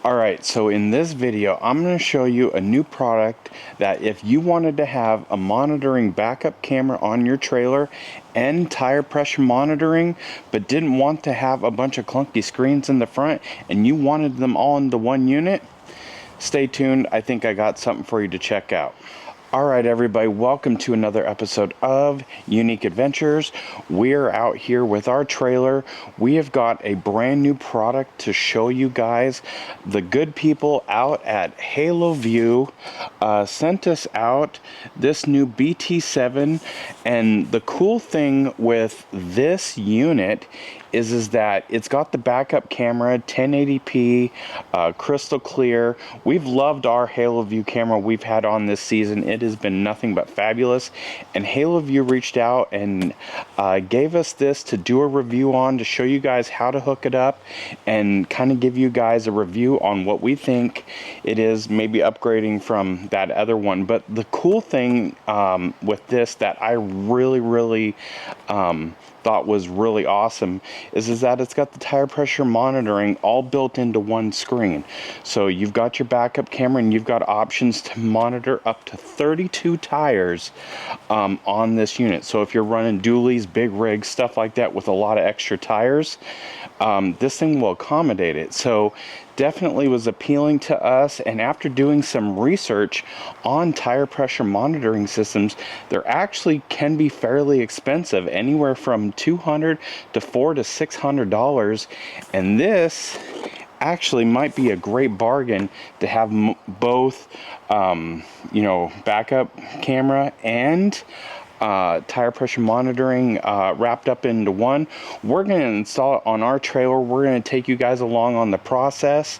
Alright, so in this video, I'm going to show you a new product that if you wanted to have a monitoring backup camera on your trailer and tire pressure monitoring, but didn't want to have a bunch of clunky screens in the front and you wanted them all into one unit, stay tuned. I think I got something for you to check out. Alright everybody, welcome to another episode of Unique Adventures. We're out here with our trailer. We have got a brand new product to show you guys. The good people out at Halowview sent us out this new BT7, and the cool thing with this unit is that it's got the backup camera, 1080p, crystal clear. We've loved our Haloview camera we've had on this season. It has been nothing but fabulous, and Haloview reached out and gave us this to do a review on, to show you guys how to hook it up and kind of give you guys a review on what we think it is, maybe upgrading from that other one. But the cool thing with this that I really thought was really awesome is that it's got the tire pressure monitoring all built into one screen. So you've got your backup camera and you've got options to monitor up to 32 tires on this unit. So if you're running dualies, big rigs, stuff like that with a lot of extra tires, this thing will accommodate it. So definitely was appealing to us, and after doing some research on tire pressure monitoring systems, they're actually can be fairly expensive, anywhere from $200 to $400 to $600, and this actually might be a great bargain to have both you know, backup camera and tire pressure monitoring wrapped up into one. We're going to install it on our trailer. We're going to take you guys along on the process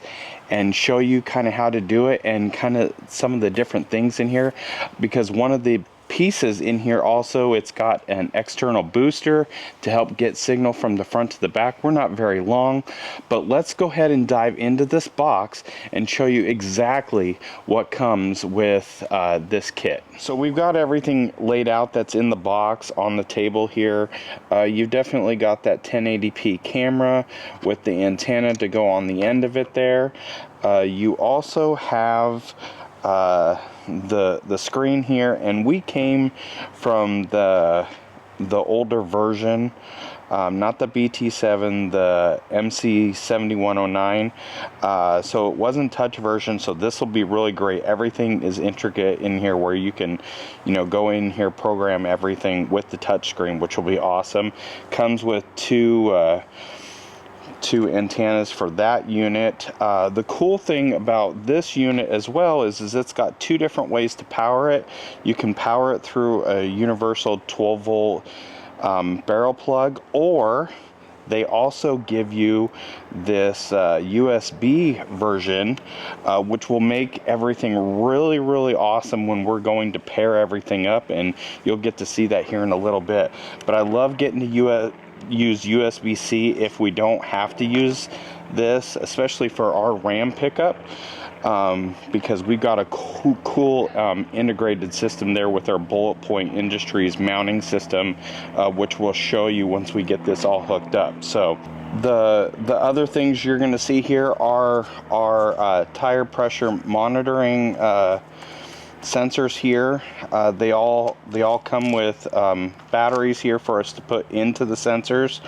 and show you kind of how to do it and kind of some of the different things in here, because one of the pieces in here also, it's got an external booster to help get signal from the front to the back. We're not very long, but let's go ahead and dive into this box and show you exactly what comes with this kit. So we've got everything laid out that's in the box on the table here. You've definitely got that 1080p camera with the antenna to go on the end of it there. You also have the screen here, and we came from the older version, not the BT7, the MC7109, so it wasn't touch version. So this will be really great. Everything is intricate in here where you can, you know, go in here, program everything with the touch screen, which will be awesome. Comes with two antennas for that unit. The cool thing about this unit as well is it's got two different ways to power it. You can power it through a universal 12 volt barrel plug, or they also give you this USB version, which will make everything really awesome when we're going to pair everything up, and you'll get to see that here in a little bit. But I love getting to use USB-C if we don't have to use this, especially for our RAM pickup, because we've got a cool integrated system there with our Bullet Point Industries mounting system, which we'll show you once we get this all hooked up. So the other things you're going to see here are our tire pressure monitoring sensors here. They all come with batteries here for us to put into the sensors,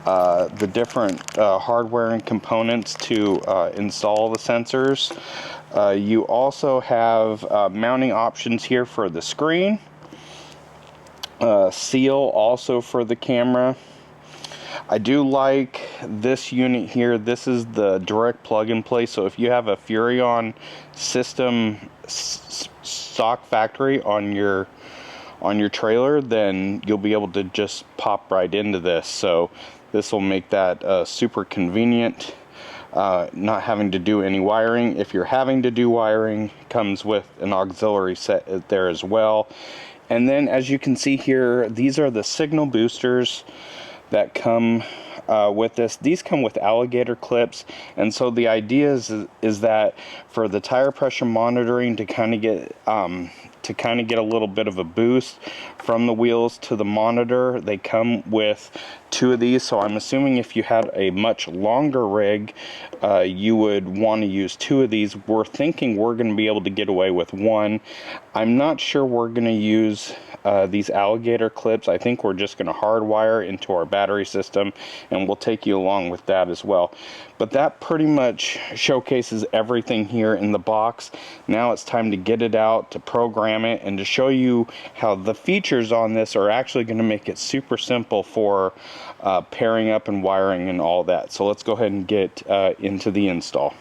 the different hardware and components to install the sensors. You also have mounting options here for the screen, seal also for the camera. I do like this unit here. This is the direct plug and play, so if you have a Furrion system stock factory on your trailer, then you'll be able to just pop right into this. So this will make that super convenient, not having to do any wiring. If you're having to do wiring, comes with an auxiliary set there as well. And then, as you can see here, these are the signal boosters that come with this. These come with alligator clips, and so the idea is that for the tire pressure monitoring to kind of get to kind of get a little bit of a boost from the wheels to the monitor. They come with 2 of these, so I'm assuming if you had a much longer rig, you would want to use 2 of these. We're thinking we're going to be able to get away with 1. I'm not sure we're going to use these alligator clips. I think we're just going to hardwire into our battery system, and we'll take you along with that as well. But that pretty much showcases everything here in the box. Now it's time to get it out, to program it, and to show you how the features on this are actually going to make it super simple for pairing up and wiring and all that. So let's go ahead and get into the install.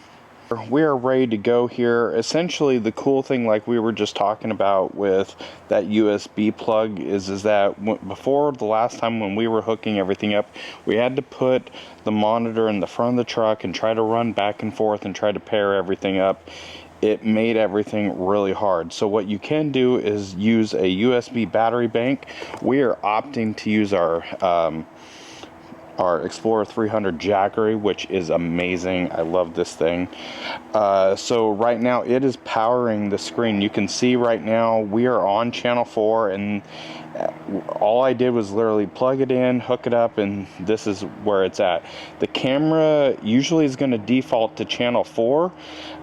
We are ready to go here. Essentially, the cool thing, like we were just talking about with that USB plug, is that before the last time when we were hooking everything up, we had to put the monitor in the front of the truck and try to run back and forth and try to pair everything up. It made everything really hard. So what you can do is use a USB battery bank. We are opting to use our Explorer 300 Jackery, which is amazing. I love this thing. So right now it is powering the screen. You can see right now we are on channel 4, and all I did was literally plug it in, hook it up, and this is where it's at. The camera usually is going to default to channel 4,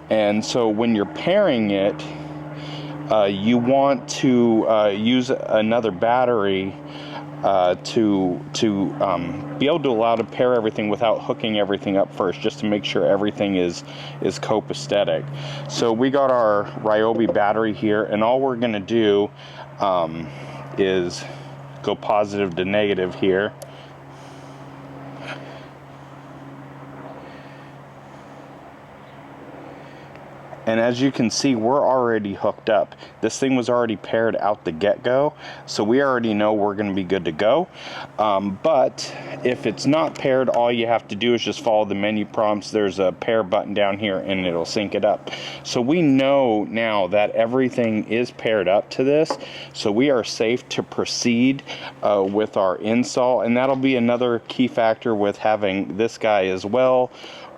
and so when you're pairing it, you want to use another battery to be able to allow to pair everything without hooking everything up first, just to make sure everything is copacetic. So we got our Ryobi battery here, and all we're going to do is go positive to negative here. And as you can see, we're already hooked up. This thing was already paired out the get-go, so we already know we're going to be good to go. But if it's not paired, all you have to do is just follow the menu prompts. There's a pair button down here, and it'll sync it up. So we know now that everything is paired up to this, so we are safe to proceed with our install. And that'll be another key factor with having this guy as well.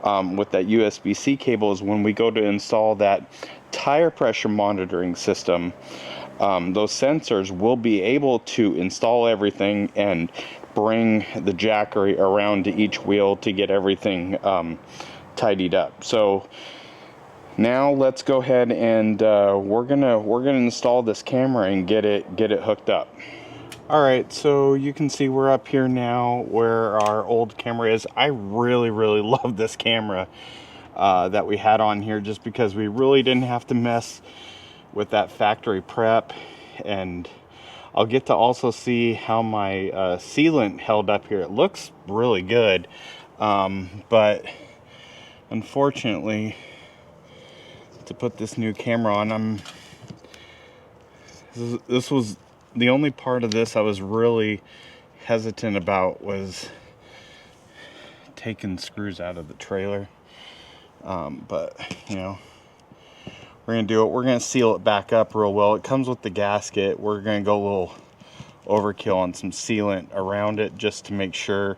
With that USB-C cable, is when we go to install that tire pressure monitoring system, those sensors will be able to install everything and bring the Jackery around to each wheel to get everything tidied up. So now let's go ahead and we're gonna install this camera and get it hooked up. Alright, so you can see we're up here now where our old camera is. I really love this camera that we had on here, just because we really didn't have to mess with that factory prep. And I'll get to also see how my sealant held up here. It looks really good, but unfortunately, to put this new camera on, this was the only part of this I was really hesitant about, was taking screws out of the trailer. But, you know, we're going to do it. We're going to seal it back up real well. It comes with the gasket. We're going to go a little overkill on some sealant around it just to make sure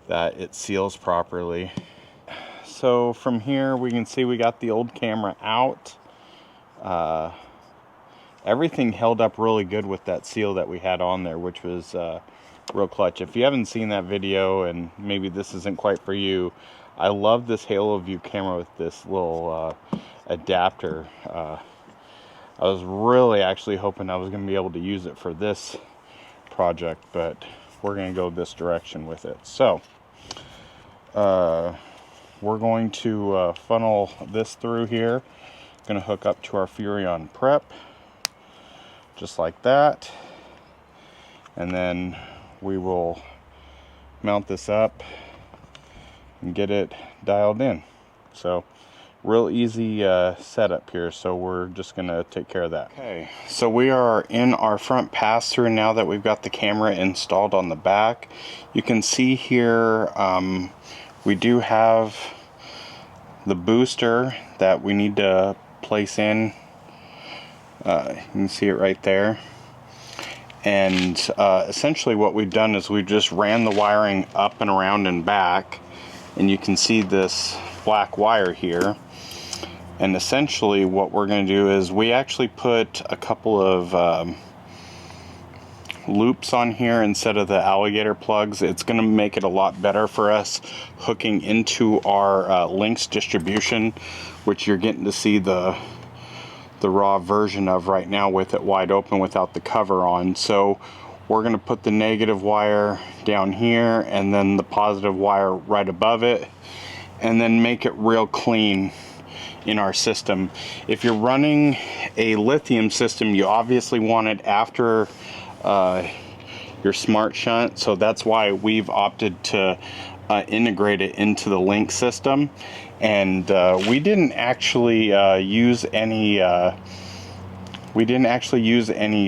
that it seals properly. So from here we can see we got the old camera out. Everything held up really good with that seal that we had on there, which was real clutch. If you haven't seen that video, and maybe this isn't quite for you, I love this Haloview camera with this little adapter. I was really actually hoping I was going to be able to use it for this project, but we're going to go this direction with it. So we're going to funnel this through here. Going to hook up to our Furrion prep, just like that, and then we will mount this up and get it dialed in. So real easy setup here, so we're just gonna take care of that. Okay, so we are in our front pass-through now that we've got the camera installed on the back. You can see here we do have the booster that we need to place in. You can see it right there. And essentially what we've done is we just ran the wiring up and around and back, and you can see this black wire here. And essentially what we're going to do is we actually put a couple of loops on here instead of the alligator plugs. It's going to make it a lot better for us hooking into our links distribution, which you're getting to see the raw version of right now with it wide open without the cover on. So we're going to put the negative wire down here and then the positive wire right above it, and then make it real clean in our system. If you're running a lithium system, you obviously want it after your smart shunt, so that's why we've opted to integrate it into the link system. And we didn't actually use any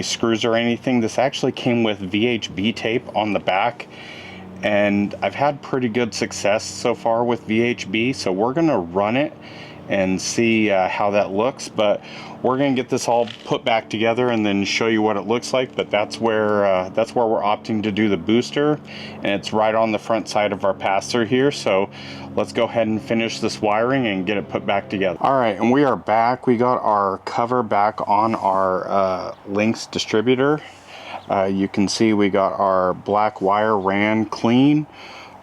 screws or anything. This actually came with VHB tape on the back, and I've had pretty good success so far with VHB, so we're gonna run it and see how that looks. But we're gonna get this all put back together and then show you what it looks like. But that's where we're opting to do the booster, and it's right on the front side of our pass-through here. So let's go ahead and finish this wiring and get it put back together. All right, and we are back. We got our cover back on our links distributor. You can see we got our black wire ran clean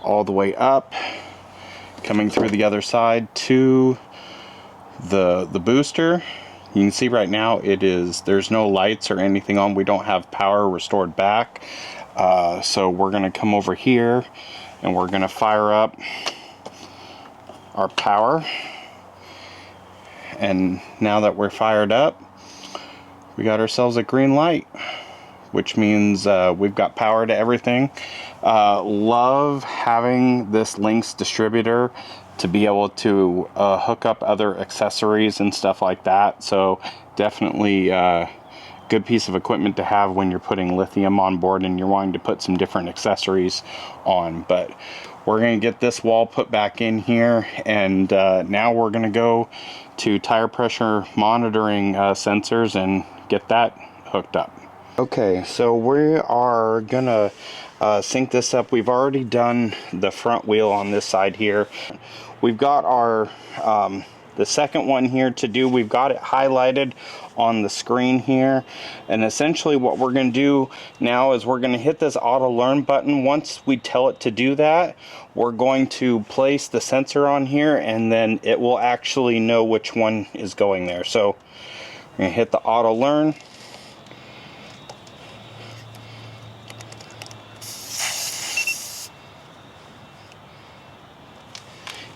all the way up, coming through the other side to the booster. You can see right now there's no lights or anything on. We don't have power restored back. So we're gonna come over here and we're gonna fire up our power. And now that we're fired up, we got ourselves a green light, which means we've got power to everything. Love having this links distributor to be able to hook up other accessories and stuff like that. So definitely a good piece of equipment to have when you're putting lithium on board and you're wanting to put some different accessories on. But we're going to get this wall put back in here, and now we're going to go to tire pressure monitoring sensors and get that hooked up. Okay, so we are gonna sync this up. We've already done the front wheel on this side here. We've got our the second one here to do. We've got it highlighted on the screen here, and essentially what we're going to do now is we're going to hit this auto learn button. Once we tell it to do that, we're going to place the sensor on here, and then it will actually know which one is going there. So we're going to hit the auto learn.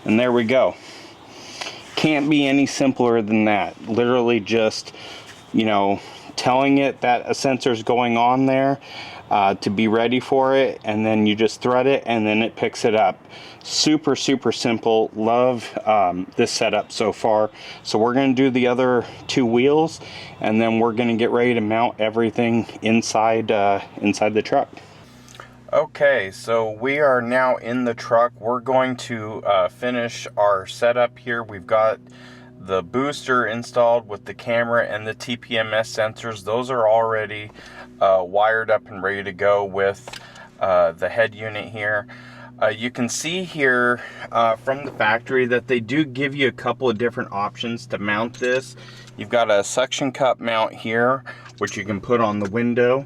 And there we go. Can't be any simpler than that. Literally just, you know, telling it that a sensor is going on there to be ready for it, and then you just thread it and then it picks it up. Super simple. Love this setup so far. So we're going to do the other two wheels, and then we're going to get ready to mount everything inside the truck. Okay, so we are now in the truck. We're going to finish our setup here. We've got the booster installed with the camera and the TPMS sensors. Those are already wired up and ready to go with the head unit here. You can see here from the factory that they do give you a couple of different options to mount this. You've got a suction cup mount here, which you can put on the window,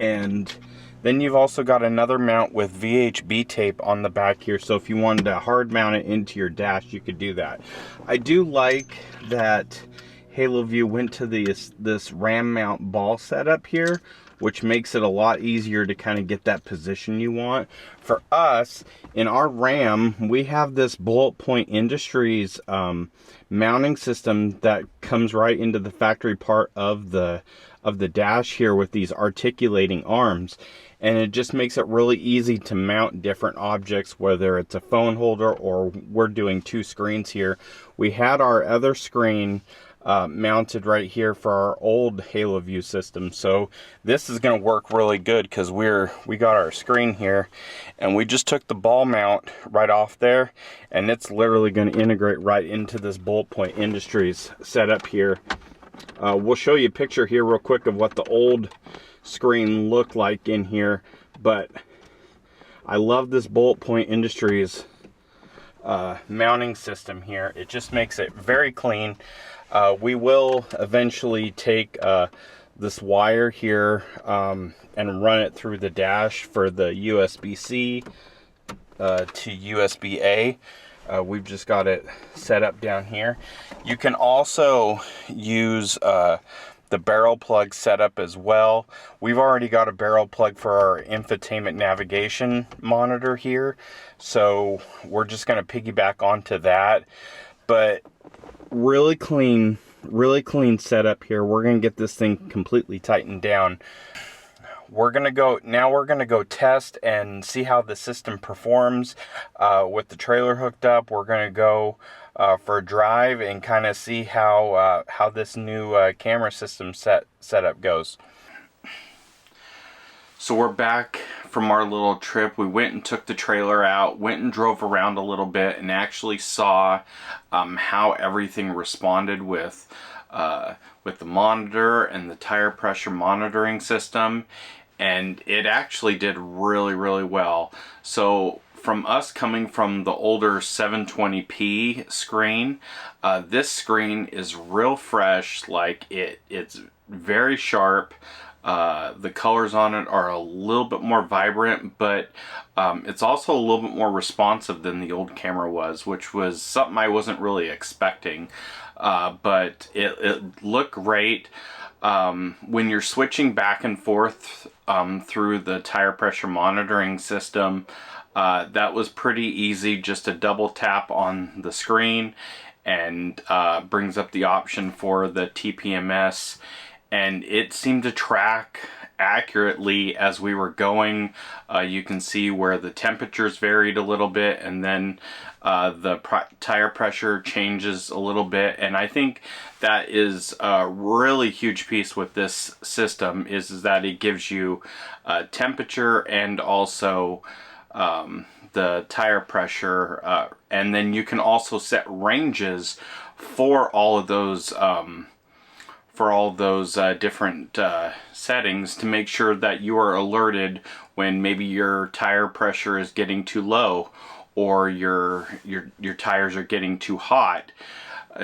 and then you've also got another mount with VHB tape on the back here. So if you wanted to hard mount it into your dash, you could do that. I do like that Haloview went to this ram mount ball setup here, which makes it a lot easier to kind of get that position you want. For us, in our Ram, we have this Bullet Point Industries mounting system that comes right into the factory part of the dash here with these articulating arms. And it just makes it really easy to mount different objects, whether it's a phone holder or we're doing two screens here. We had our other screen mounted right here for our old Haloview system, so this is going to work really good because we got our screen here, and we just took the ball mount right off there, and it's literally going to integrate right into this Bullet Point Industries setup here. We'll show you a picture here real quick of what the old screen looked like in here, but I love this Bullet Point Industries mounting system here. It just makes it very clean. We will eventually take this wire here and run it through the dash for the USB-C to USB-A. We've just got it set up down here. You can also use the barrel plug setup as well. We've already got a barrel plug for our infotainment navigation monitor here, so we're just going to piggyback onto that. But really clean setup here. We're going to get this thing completely tightened down. We're going to go test and see how the system performs with the trailer hooked up. We're going to go for a drive and kind of see how this new camera system setup goes. So we're back from our little trip. We went and took the trailer out, went and drove around a little bit, and actually saw how everything responded with the monitor and the tire pressure monitoring system, and it actually did really well. So from us coming from the older 720p screen, this screen is real fresh. Like it's very sharp. The colors on it are a little bit more vibrant, but it's also a little bit more responsive than the old camera was, which was something I wasn't really expecting. But it looked great. When you're switching back and forth through the tire pressure monitoring system, that was pretty easy. Just a double tap on the screen and brings up the option for the TPMS, and it seemed to track accurately as we were going. You can see where the temperatures varied a little bit, and then the tire pressure changes a little bit. And I think that is a really huge piece with this system, is that it gives you temperature and also the tire pressure, and then you can also set ranges for all of those different settings to make sure that you are alerted when maybe your tire pressure is getting too low or your tires are getting too hot.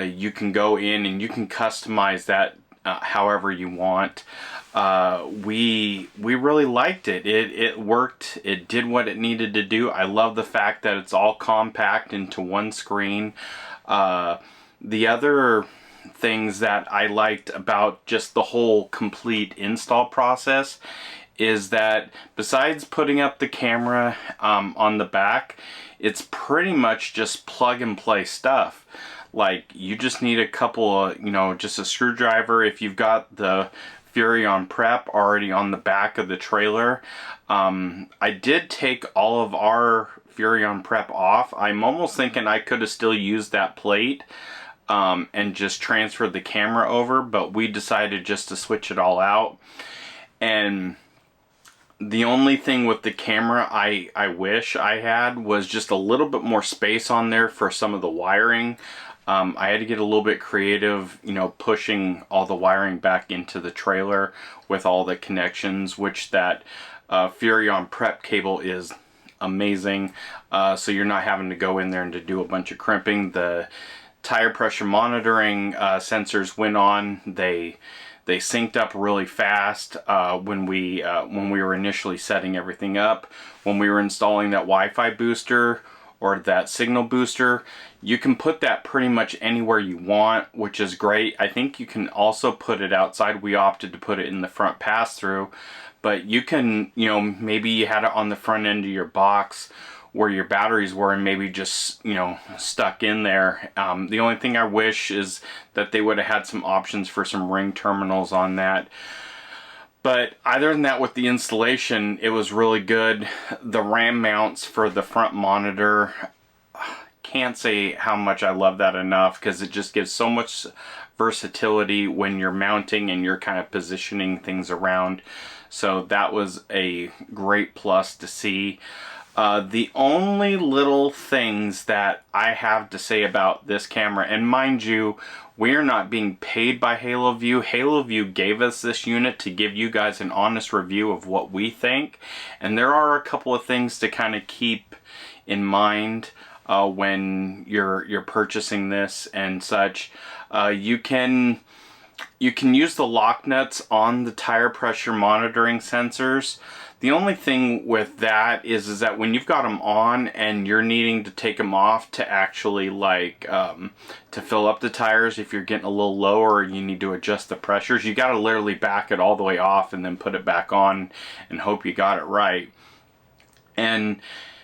You can go in and you can customize that however you want. We really liked it. It worked. It did what it needed to do. I love the fact that it's all compact into one screen. The other things that I liked about just the whole complete install process is that besides putting up the camera on the back, it's pretty much just plug and play stuff. Like, you just need a couple of, just a screwdriver. If you've got the Furrion Prep already on the back of the trailer, I did take all of our Furrion Prep off. I'm almost thinking I could have still used that plate and just transferred the camera over, but we decided just to switch it all out. And the only thing with the camera I wish I had was just a little bit more space on there for some of the wiring. I had to get a little bit creative, pushing all the wiring back into the trailer with all the connections, which that Furrion Prep cable is amazing. So you're not having to go in there and to do a bunch of crimping. The tire pressure monitoring sensors went on. They synced up really fast when we were initially setting everything up. When we were installing that Wi-Fi booster or that signal booster, you can put that pretty much anywhere you want, which is great. I think you can also put it outside. We opted to put it in the front pass-through, but you can, maybe you had it on the front end of your box where your batteries were and maybe just, stuck in there. The only thing I wish is that they would have had some options for some ring terminals on that. But other than that, with the installation, it was really good. The RAM mounts for the front monitor, can't say how much I love that enough, because it just gives so much versatility when you're mounting and you're kind of positioning things around. So that was a great plus to see. The only little things that I have to say about this camera, and mind you, we are not being paid by Haloview. Haloview gave us this unit to give you guys an honest review of what we think, and there are a couple of things to kind of keep in mind. when you're purchasing this and such. You can use the lock nuts on the tire pressure monitoring sensors. The only thing with that is that when you've got them on and you're needing to take them off to actually to fill up the tires, if you're getting a little lower, you need to adjust the pressures. You got to literally back it all the way off and then put it back on and hope you got it right. And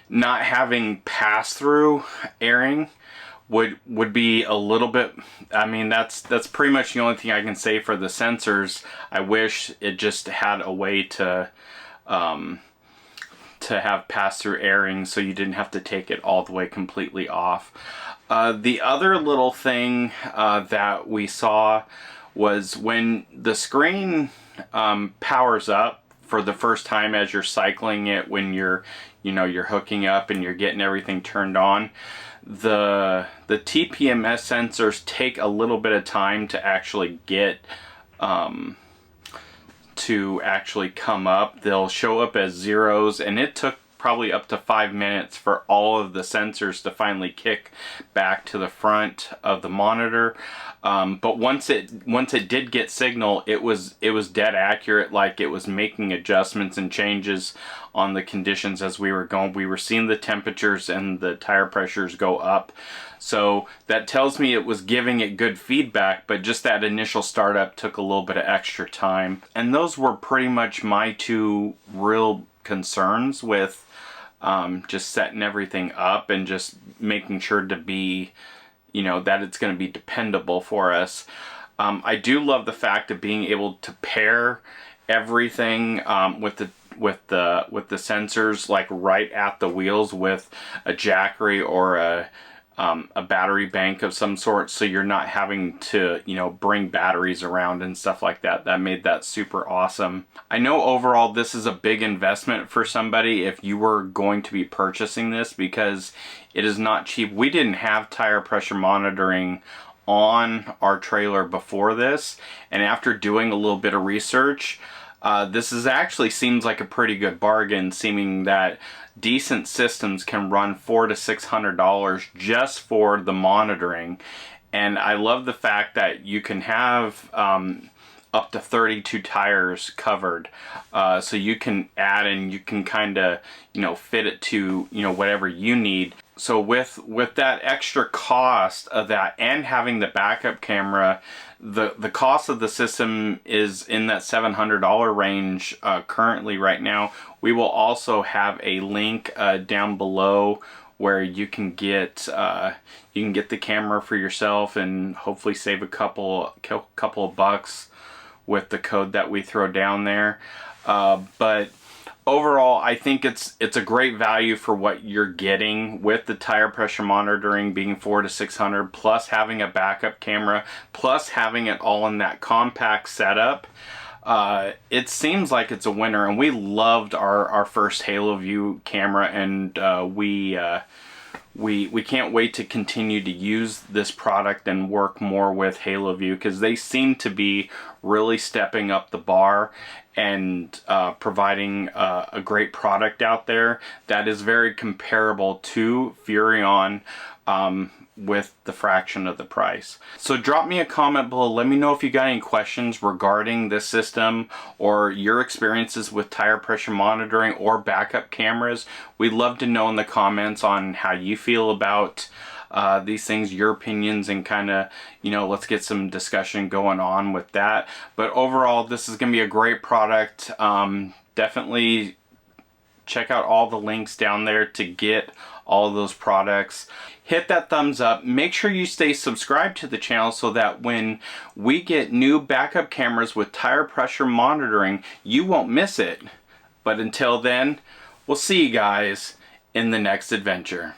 not having pass-through airing would be a little bit, I mean, that's pretty much the only thing I can say for the sensors. I wish it just had a way to have pass-through airing so you didn't have to take it all the way completely off. The other little thing that we saw was when the screen powers up for the first time as you're cycling it, when you're hooking up and you're getting everything turned on, the TPMS sensors take a little bit of time to actually get to actually come up. They'll show up as zeros, and it took probably up to 5 minutes for all of the sensors to finally kick back to the front of the monitor. But once it did get signal, it was dead accurate. Like, it was making adjustments and changes on the conditions as we were going. We were seeing the temperatures and the tire pressures go up. So that tells me it was giving it good feedback, but just that initial startup took a little bit of extra time. And those were pretty much my two real concerns with just setting everything up and just making sure to be, that it's going to be dependable for us. I do love the fact of being able to pair everything with the sensors, like right at the wheels, with a Jackery or a battery bank of some sort, so you're not having to bring batteries around and stuff like that. That made that super awesome. I know overall this is a big investment for somebody if you were going to be purchasing this, because it is not cheap. We didn't have tire pressure monitoring on our trailer before this, and after doing a little bit of research, this actually seems like a pretty good bargain, seeming that decent systems can run $400 to $600 just for the monitoring. And I love the fact that you can have up to 32 tires covered, so you can add and you can kind of fit it to whatever you need. So with that extra cost of that and having the backup camera, the cost of the system is in that $700 range currently right now. We will also have a link down below where you can get the camera for yourself and hopefully save a couple of bucks with the code that we throw down there. But overall, I think it's a great value for what you're getting with the tire pressure monitoring being $400 to $600, plus having a backup camera, plus having it all in that compact setup. It seems like it's a winner, and we loved our first Haloview camera, and we can't wait to continue to use this product and work more with Haloview, because they seem to be really stepping up the bar and providing a great product out there that is very comparable to Furrion, with the fraction of the price. So drop me a comment below. Let me know if you got any questions regarding this system or your experiences with tire pressure monitoring or backup cameras. We'd love to know in the comments on how you feel about these things, your opinions, and kind of, let's get some discussion going on with that. But overall, this is going to be a great product. Definitely check out all the links down there to get all of those products. Hit that thumbs up. Make sure you stay subscribed to the channel so that when we get new backup cameras with tire pressure monitoring, you won't miss it. But until then, we'll see you guys in the next adventure.